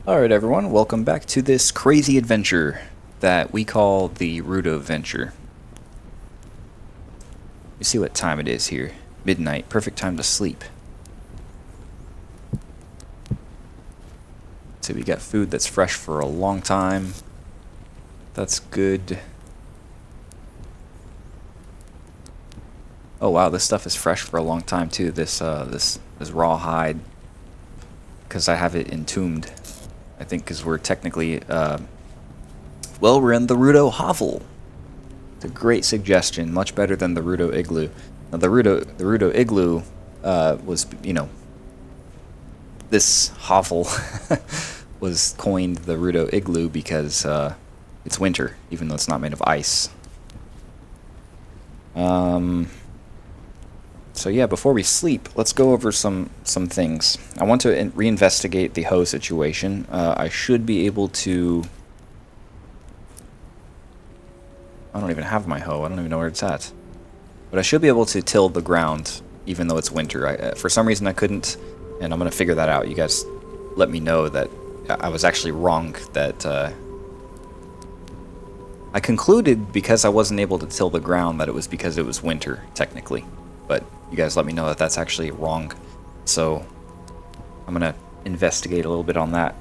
Alright everyone, welcome back to this crazy adventure that we call the Rudo Venture. You see what time it is here. Midnight, perfect time to sleep. So we got food that's fresh for a long time. That's good. Oh wow, this stuff is fresh for a long time too. This raw hide, because I have it entombed. I think because we're technically, well, we're in the Rudo hovel. It's a great suggestion, much better than the Rudo igloo. Now the Rudo igloo was, you know, this hovel was coined the Rudo igloo because it's winter, even though it's not made of ice. So yeah, before we sleep, let's go over some things. I want to reinvestigate the hoe situation. I should be able to... I don't even have my hoe. I don't even know where it's at. But I should be able to till the ground, even though it's winter. For some reason I couldn't, and I'm going to figure that out. You guys let me know that I was actually wrong, that... I concluded because I wasn't able to till the ground that it was because it was winter, technically. But you guys let me know that that's actually wrong. So I'm going to investigate a little bit on that.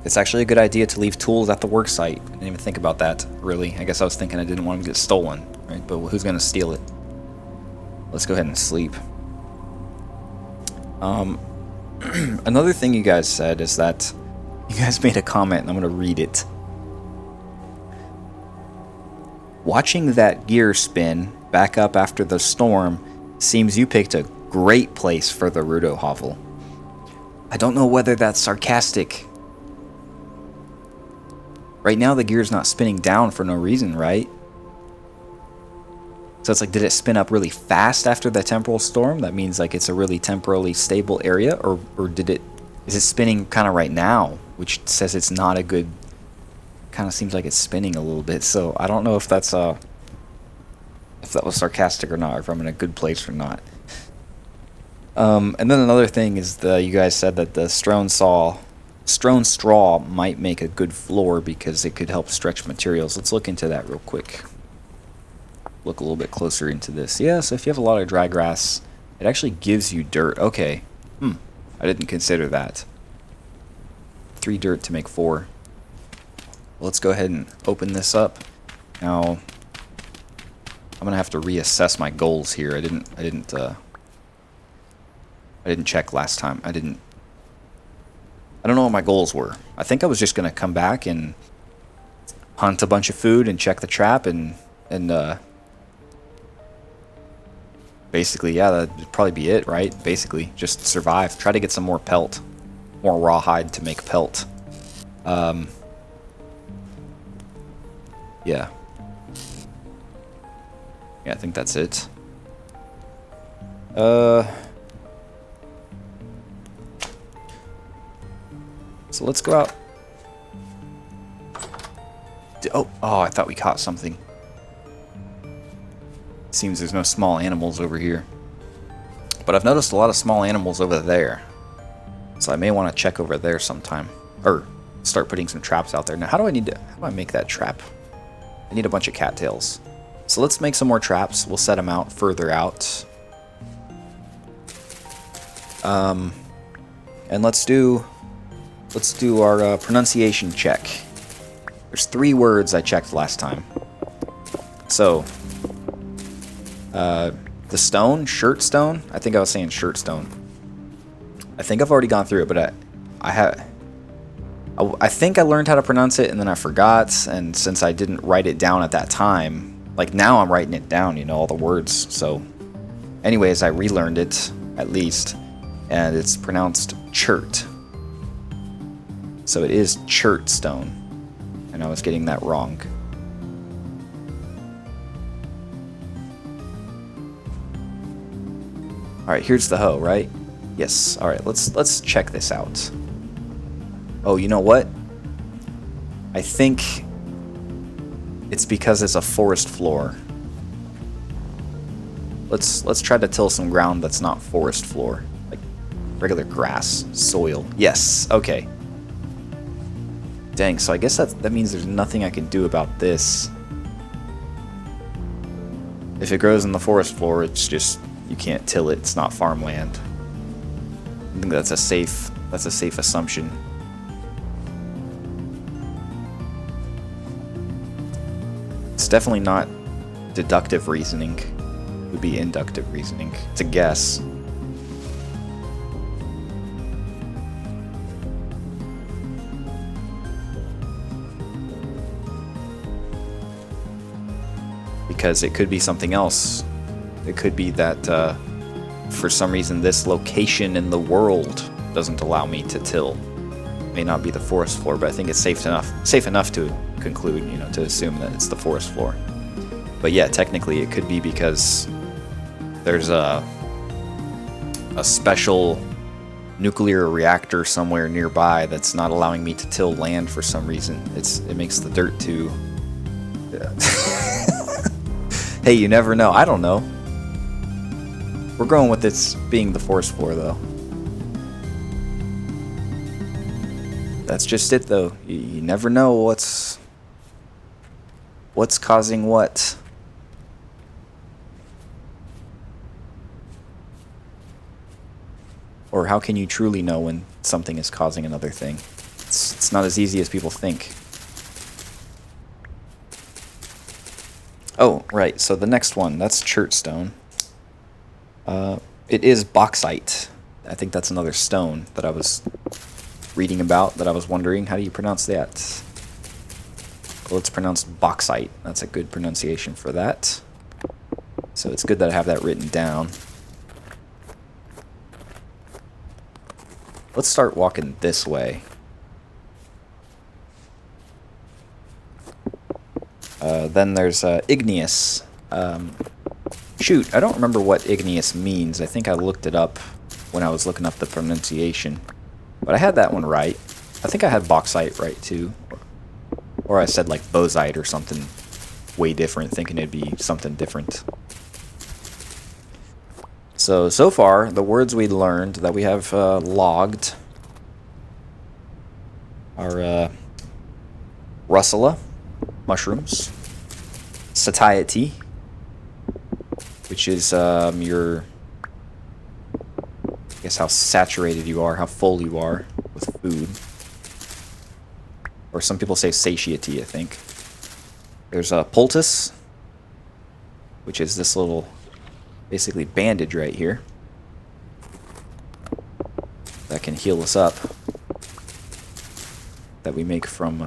It's actually a good idea to leave tools at the work site. I didn't even think about that, really. I guess I was thinking I didn't want to get stolen, right? But who's going to steal it? Let's go ahead and sleep. Another thing you guys said is that you guys made a comment, and I'm going to read it. Watching that gear spin back up after the storm seems you picked a great place for the Rudo hovel. I don't know whether that's sarcastic. Right now the gear's not spinning down for no reason, right? So it's like, did it spin up really fast after the temporal storm? That means like it's a really temporally stable area, or is it spinning kind of right now, which says it's not a good... Kind of seems like it's spinning a little bit, so I don't know if that's if that was sarcastic or not, or if I'm in a good place or not. And then another thing is you guys said that the strewn straw might make a good floor because it could help stretch materials. Let's look into that real quick. Look a little bit closer into this. Yeah, so if you have a lot of dry grass, it actually gives you dirt. Okay. I didn't consider that. 3 dirt to make 4. Let's go ahead and open this up. Now, I'm gonna have to reassess my goals here. I didn't check last time. I don't know what my goals were. I think I was just gonna come back and hunt a bunch of food and check the trap and basically, yeah, that'd probably be it, right? Basically, just survive. Try to get some more pelt, more rawhide to make pelt. Yeah. Yeah, I think that's it. So let's go out. Oh, I thought we caught something. Seems there's no small animals over here. But I've noticed a lot of small animals over there. So I may want to check over there sometime. Or start putting some traps out there. Now, how do I make that trap? I need a bunch of cattails. So let's make some more traps. We'll set them out further out. And let's do our pronunciation check. There's 3 words I checked last time. So, the stone, shirt stone. I think I was saying shirt stone. I think I've already gone through it, but I think I learned how to pronounce it and then I forgot, and since I didn't write it down at that time, like now I'm writing it down, you know, all the words. So anyways, I relearned it, at least, and it's pronounced chert. So it is chert stone, and I was getting that wrong. Alright, here's the hoe, right? Yes. Alright, let's check this out. Oh, you know what? I think it's because it's a forest floor. Let's try to till some ground that's not forest floor. Like Regular grass. Soil. Yes. Okay. Dang, so I guess that means there's nothing I can do about this. If it grows in the forest floor, it's just, you can't till it. It's not farmland. I think that's a safe assumption. It's definitely not deductive reasoning. It would be inductive reasoning. It's a guess. Because it could be something else. It could be that for some reason this location in the world doesn't allow me to till. It may not be the forest floor, but I think it's safe enough to conclude, you know, to assume that it's the forest floor. But yeah, technically it could be because there's a special nuclear reactor somewhere nearby that's not allowing me to till land for some reason. It makes the dirt too. Hey, you never know. I don't know. We're going with this being the forest floor, though. That's just it, though. You never know what's causing what. Or how can you truly know when something is causing another thing? It's not as easy as people think. Oh, right, so the next one, that's chertstone. It is bauxite. I think that's another stone that I was reading about, that I was wondering, how do you pronounce that? Well, it's pronounced bauxite. That's a good pronunciation for that. So it's good that I have that written down. Let's start walking this way. Then there's igneous. Shoot, I don't remember what igneous means. I think I looked it up when I was looking up the pronunciation. But I had that one right. I think I had bauxite right too. Or I said like bozite or something way different, thinking it'd be something different. So far, the words we learned that we have logged are russula, mushrooms, satiety, which is your, I guess, how saturated you are, how full you are with food. Or some people say satiety, I think. There's a poultice, which is this little, basically, bandage right here that can heal us up, that we make from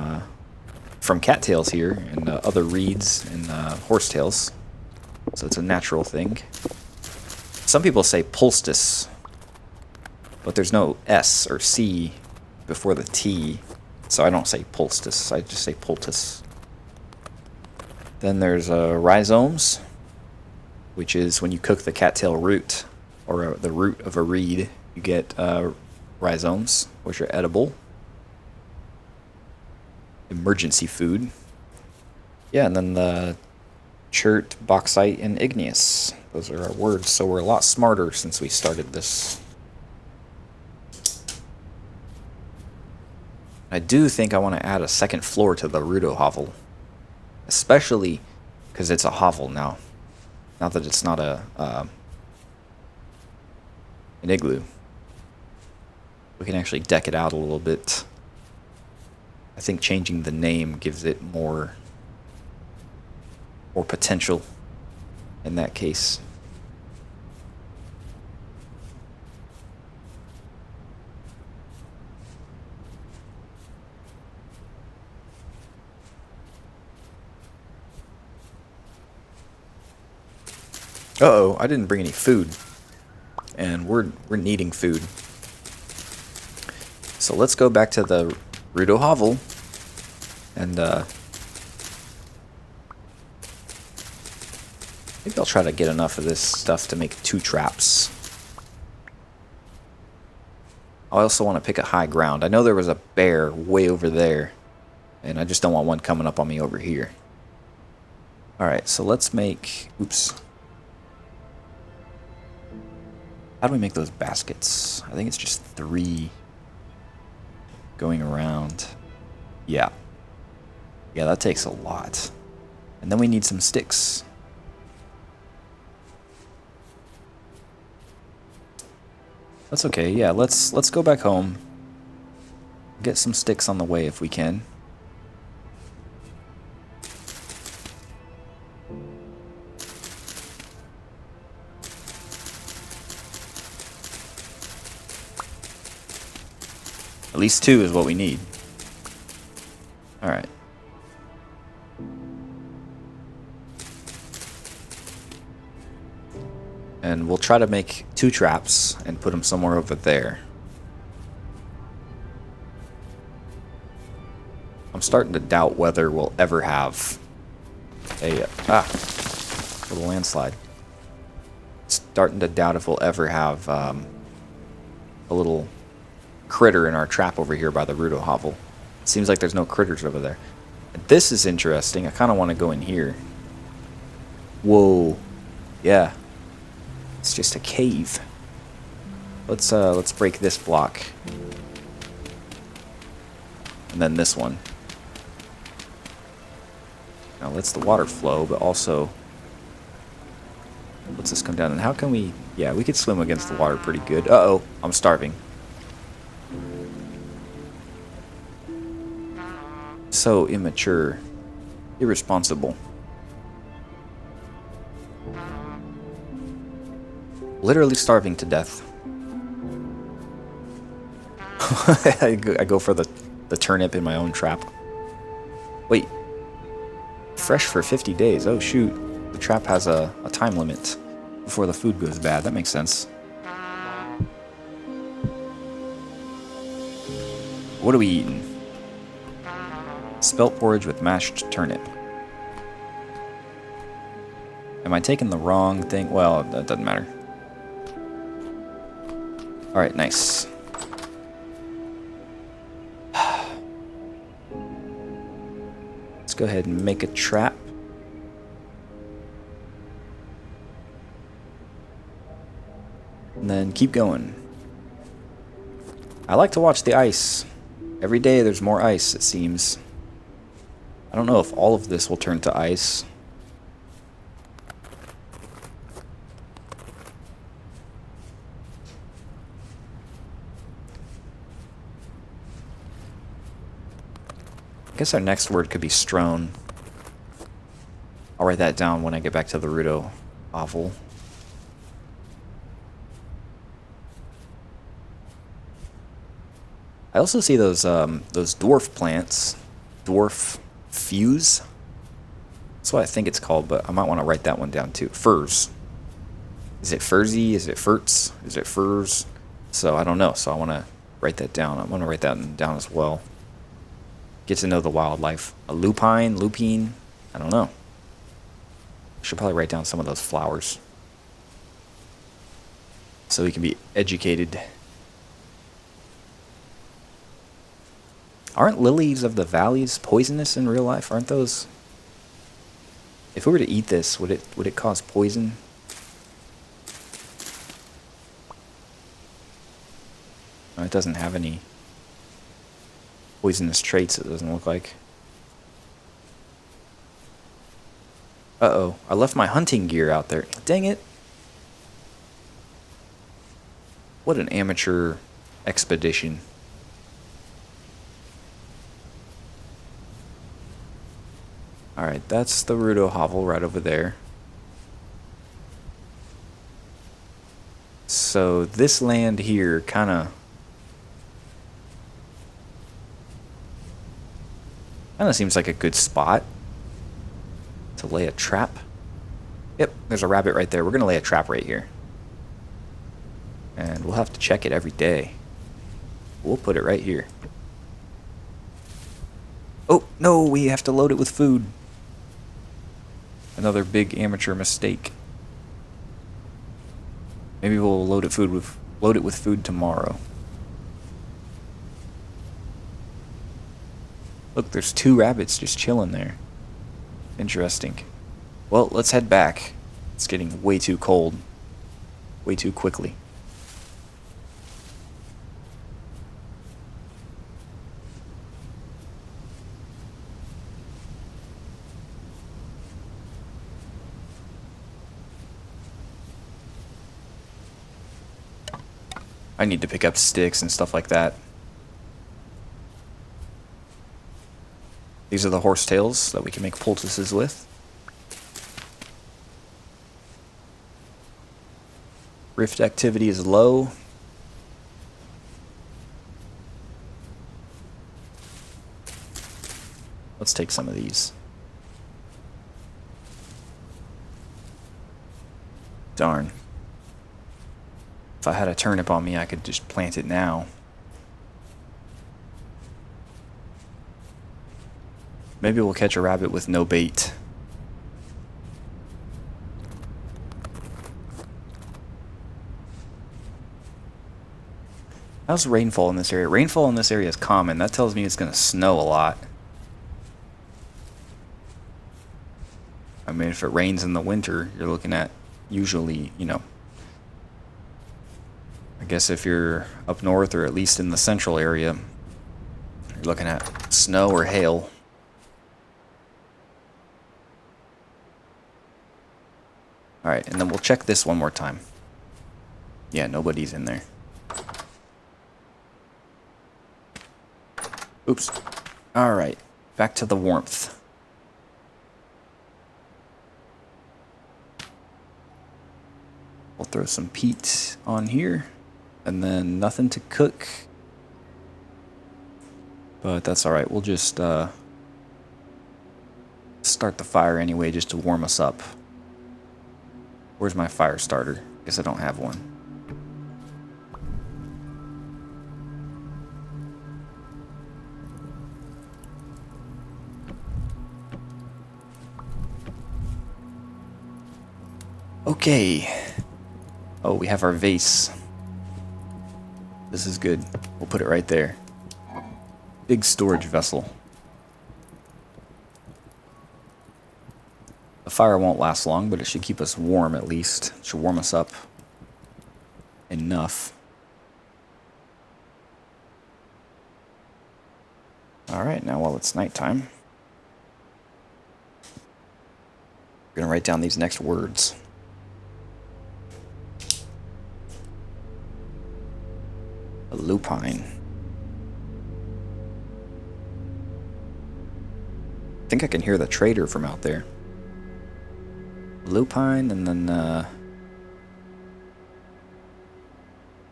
cattails here and other reeds and horsetails. So it's a natural thing. Some people say poultice, but there's no S or C before the T, so I don't say poultice, I just say poultice. Then there's rhizomes, which is when you cook the cattail root, or the root of a reed, you get rhizomes, which are edible. Emergency food. Yeah, and then the chert, bauxite, and igneous. Those are our words, so we're a lot smarter since we started this. I do think I want to add a second floor to the Rudo hovel. Especially because it's a hovel now. Now that it's not an igloo. We can actually deck it out a little bit. I think changing the name gives it more potential in that case. Uh-oh, I didn't bring any food. And we're needing food. So let's go back to the Rudo hovel and maybe I'll try to get enough of this stuff to make 2 traps. I also want to pick a high ground. I know there was a bear way over there, and I just don't want one coming up on me over here. Alright, so let's make... Oops. How do we make those baskets? I think it's just 3 going around. Yeah. Yeah, that takes a lot. And then we need some sticks. That's okay. Yeah, let's go back home. Get some sticks on the way if we can. At least 2 is what we need. Alright. And we'll try to make 2 traps and put them somewhere over there. I'm starting to doubt whether we'll ever have a little landslide. Starting to doubt if we'll ever have a little critter in our trap over here by the Rudo hovel. Seems like there's no critters over there. And this is interesting. I kind of want to go in here. Whoa. Yeah. It's just a cave. Let's break this block. And then this one. Now lets the water flow, but also lets this come down. And how can we... Yeah, we could swim against the water pretty good. Uh-oh, I'm starving. So immature. Irresponsible. Literally starving to death. I go for the turnip in my own trap. Wait. Fresh for 50 days. Oh, shoot. The trap has a time limit before the food goes bad. That makes sense. What are we eating? Spelt porridge with mashed turnip. Am I taking the wrong thing? Well, that doesn't matter. Alright, nice. Let's go ahead and make a trap. And then keep going. I like to watch the ice. Every day there's more ice, it seems. I don't know if all of this will turn to ice. I guess our next word could be strown. I'll write that down when I get back to the Rudo hovel. I also see those dwarf plants. Dwarf fuse. That's what I think it's called, but I might want to write that one down too. Furs. Is it furzy? Is it furts? Is it furs? So I don't know. So I want to write that down. I want to write that down as well. Get to know the wildlife. A lupine, lupine. I don't know. Should probably write down some of those flowers so we can be educated. Aren't lilies of the valleys poisonous in real life? Aren't those? If we were to eat this, would it cause poison? No, it doesn't have any poisonous traits, it doesn't look like. Uh-oh, I left my hunting gear out there. Dang it. What an amateur expedition. Alright, that's the Rudo hovel right over there. So this land here kinda seems like a good spot to lay a trap. Yep, there's a rabbit right there. We're gonna lay a trap right here. And we'll have to check it every day. We'll put it right here. Oh, no, we have to load it with food. Another big amateur mistake. Maybe we'll load it with food tomorrow. Look, there's 2 rabbits just chilling there. Interesting. Well, let's head back. It's getting way too cold. Way too quickly. I need to pick up sticks and stuff like that. These are the horsetails that we can make poultices with. Rift activity is low. Let's take some of these. Darn. If I had a turnip on me, I could just plant it now. Maybe we'll catch a rabbit with no bait. How's rainfall in this area? Rainfall in this area is common. That tells me it's going to snow a lot. I mean, if it rains in the winter, you're looking at usually, you know, I guess if you're up north or at least in the central area, you're looking at snow or hail. Alright, and then we'll check this one more time. Yeah, nobody's in there. Oops. Alright, back to the warmth. We'll throw some peat on here, and then nothing to cook. But that's alright, we'll just start the fire anyway just to warm us up. Where's my fire starter? Guess I don't have one. Okay. Oh, we have our vase. This is good. We'll put it right there. Big storage vessel. The fire won't last long, but it should keep us warm at least. It should warm us up enough. Alright, now while it's nighttime, we're going to write down these next words. A lupine. I think I can hear the trader from out there. Lupine, and then the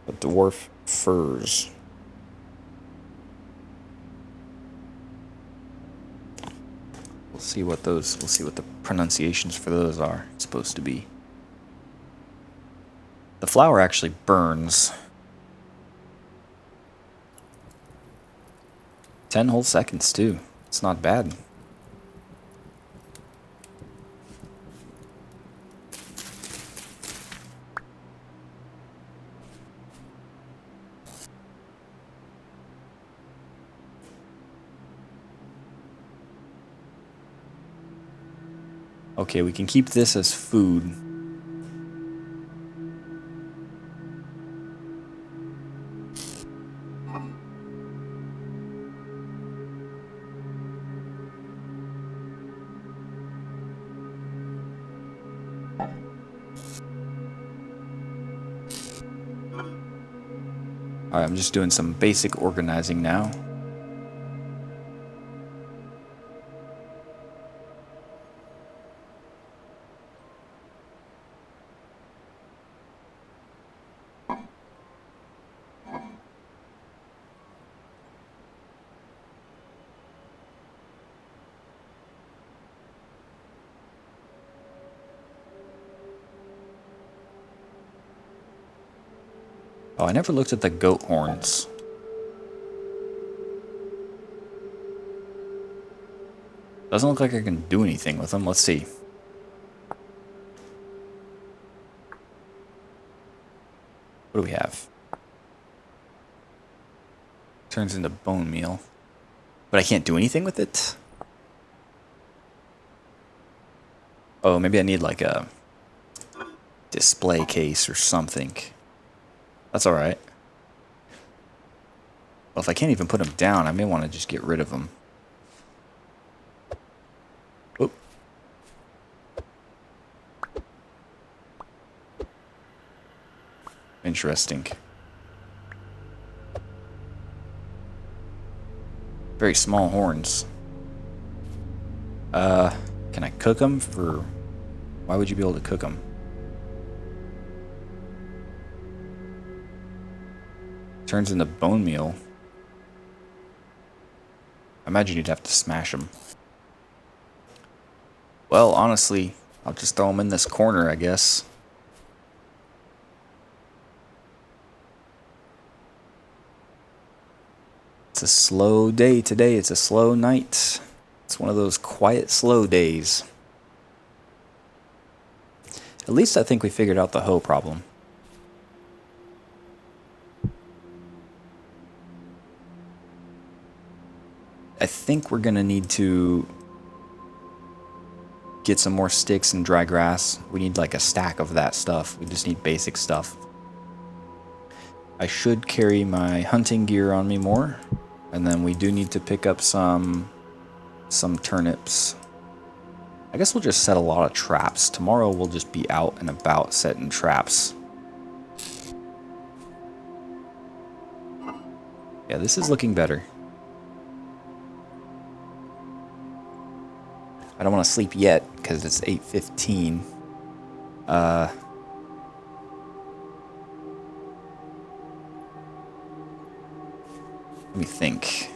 dwarf furs. We'll see what the pronunciations for those are supposed to be. The flower actually burns. 10 whole seconds too. It's not bad. Okay, we can keep this as food. Alright, I'm just doing some basic organizing now. Oh, I never looked at the goat horns. Doesn't look like I can do anything with them. Let's see. What do we have? Turns into bone meal. But I can't do anything with it? Oh, maybe I need like a display case or something. That's alright. Well, if I can't even put them down, I may want to just get rid of them. Oop. Interesting. Very small horns. Can I cook them for... Why would you be able to cook them? Turns into bone meal. I imagine you'd have to smash them. Well, honestly, I'll just throw them in this corner, I guess. It's a slow day today. It's a slow night. It's one of those quiet, slow days. At least I think we figured out the hoe problem. I think we're going to need to get some more sticks and dry grass. We need like a stack of that stuff. We just need basic stuff. I should carry my hunting gear on me more. And then we do need to pick up some turnips. I guess we'll just set a lot of traps. Tomorrow we'll just be out and about setting traps. Yeah, this is looking better. I don't want to sleep yet because it's 8:15. Let me think.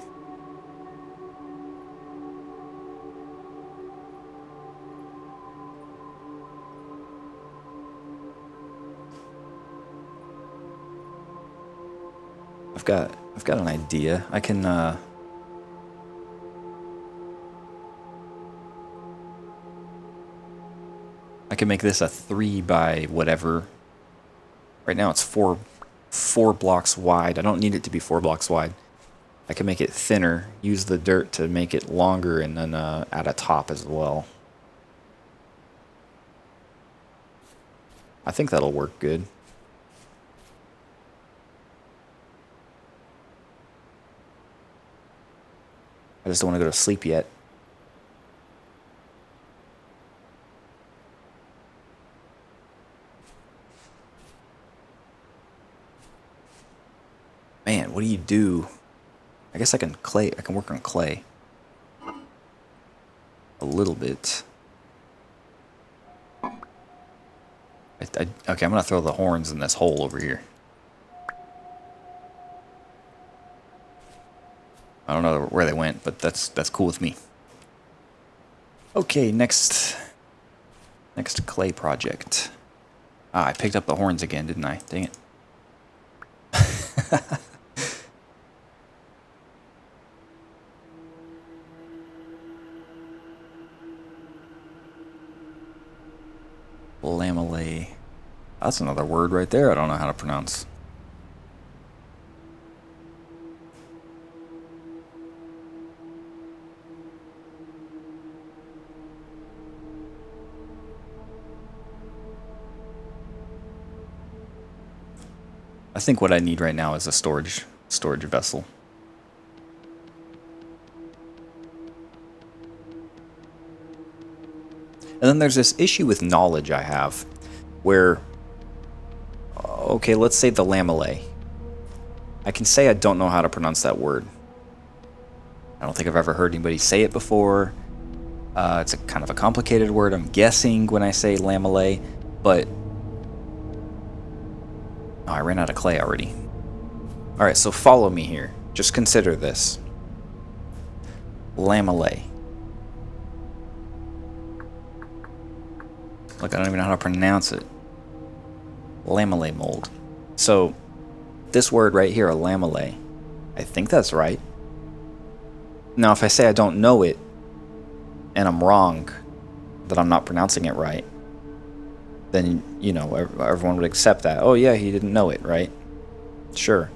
I've got an idea. I can make this a 3 by whatever. Right now it's four blocks wide. I don't need it to be 4 blocks wide. I can make it thinner, use the dirt to make it longer, and then add a top as well. I think that'll work good. I just don't want to go to sleep yet. Man, what do you do? I guess I can work on clay. A little bit. Okay, I'm gonna throw the horns in this hole over here. I don't know where they went, but that's cool with me. Okay, next clay project. Ah, I picked up the horns again, didn't I? Dang it. Lamellae. That's another word right there I don't know how to pronounce. I think what I need right now is a storage vessel. And then there's this issue with knowledge I have, where, okay, let's say the lamellae. I can say I don't know how to pronounce that word. I don't think I've ever heard anybody say it before. It's a kind of a complicated word, I'm guessing, when I say lamellae, but... Oh, I ran out of clay already. Alright, so follow me here. Just consider this. Lamellae. Look, I don't even know how to pronounce it. Lamellae mold. So, this word right here, a lamellae, I think that's right. Now, if I say I don't know it, and I'm wrong, that I'm not pronouncing it right, then, you know, everyone would accept that. Oh, yeah, he didn't know it, right? Sure.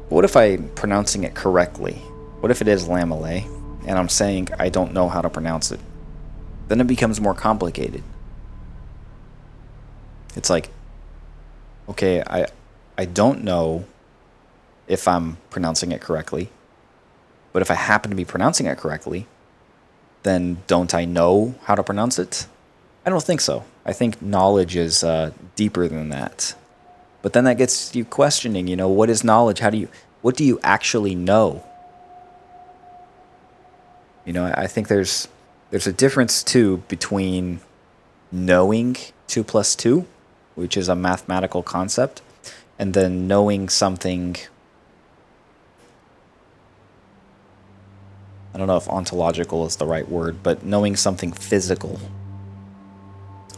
But what if I'm pronouncing it correctly? What if it is lamellae, and I'm saying I don't know how to pronounce it? Then it becomes more complicated. It's like, okay, I don't know if I'm pronouncing it correctly, but if I happen to be pronouncing it correctly, then don't I know how to pronounce it? I don't think so. I think knowledge is deeper than that. But then that gets you questioning, you know, what is knowledge? What do you actually know? You know, I think there's a difference too between knowing 2 plus 2, which is a mathematical concept, and then knowing something. I don't know if ontological is the right word, but knowing something physical.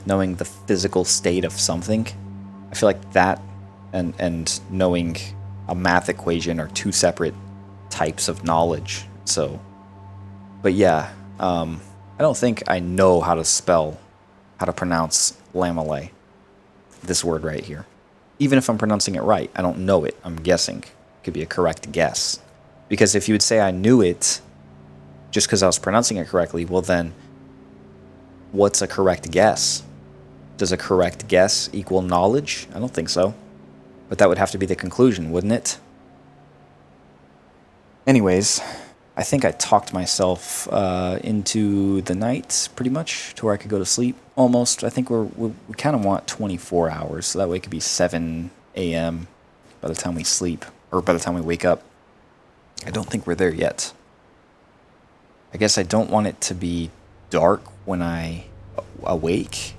Knowing the physical state of something. I feel like that and knowing a math equation are two separate types of knowledge. So, but yeah, I don't think I know how to pronounce lamellay, this word right here. Even if I'm pronouncing it right, I don't know it. I'm guessing. It could be a correct guess. Because if you would say I knew it just because I was pronouncing it correctly, well then, what's a correct guess? Does a correct guess equal knowledge? I don't think so. But that would have to be the conclusion, wouldn't it? Anyways, I think I talked myself into the night, pretty much, to where I could go to sleep. Almost. I think we kind of want 24 hours, so that way it could be 7 a.m. by the time we sleep, or by the time we wake up. I don't think we're there yet. I guess I don't want it to be dark when I awake.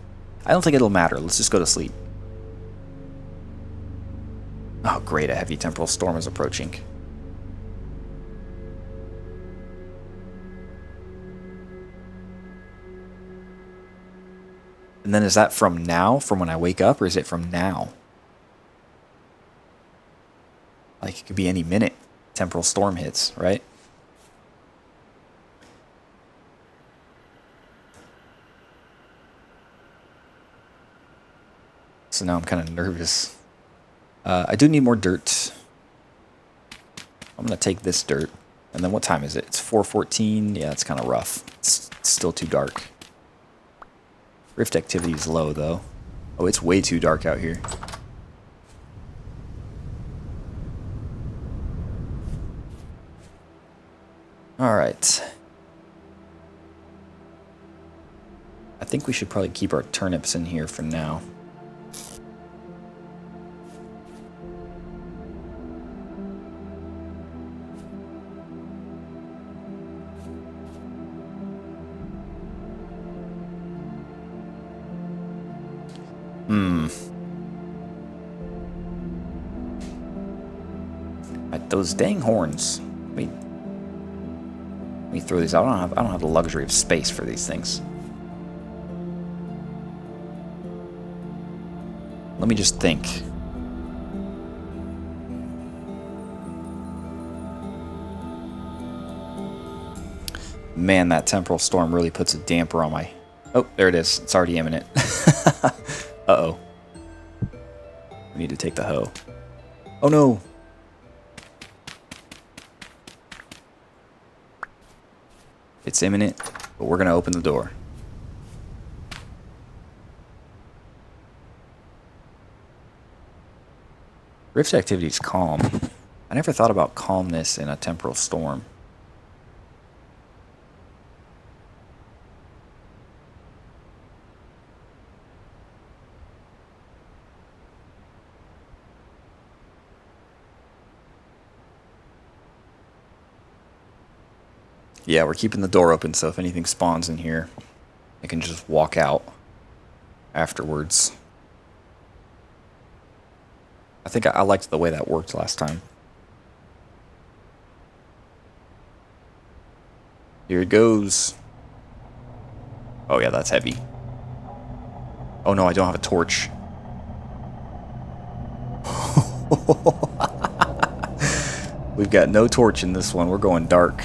I don't think it'll matter. Let's just go to sleep. Oh, great. A heavy temporal storm is approaching. And then is that from now, from when I wake up, or is it from now? Like, it could be any minute. Temporal storm hits, right? So now I'm kind of nervous. I do need more dirt. I'm going to take this dirt. And then what time is it? It's 4:14. Yeah, it's kind of rough. It's still too dark. Rift activity is low, though. Oh, it's way too dark out here. Alright. I think we should probably keep our turnips in here for now. Those dang horns. Let me throw these out. I don't have the luxury of space for these things. Let me just think. Man, that temporal storm really puts a damper on my... Oh, there it is. It's already imminent. Uh-oh. We need to take the hoe. Oh, no. It's imminent, but we're going to open the door. Rift activity is calm. I never thought about calmness in a temporal storm. Yeah, we're keeping the door open, so if anything spawns in here, I can just walk out afterwards. I think I liked the way that worked last time. Here it goes. Oh yeah, that's heavy. Oh no, I don't have a torch. We've got no torch in this one. We're going dark.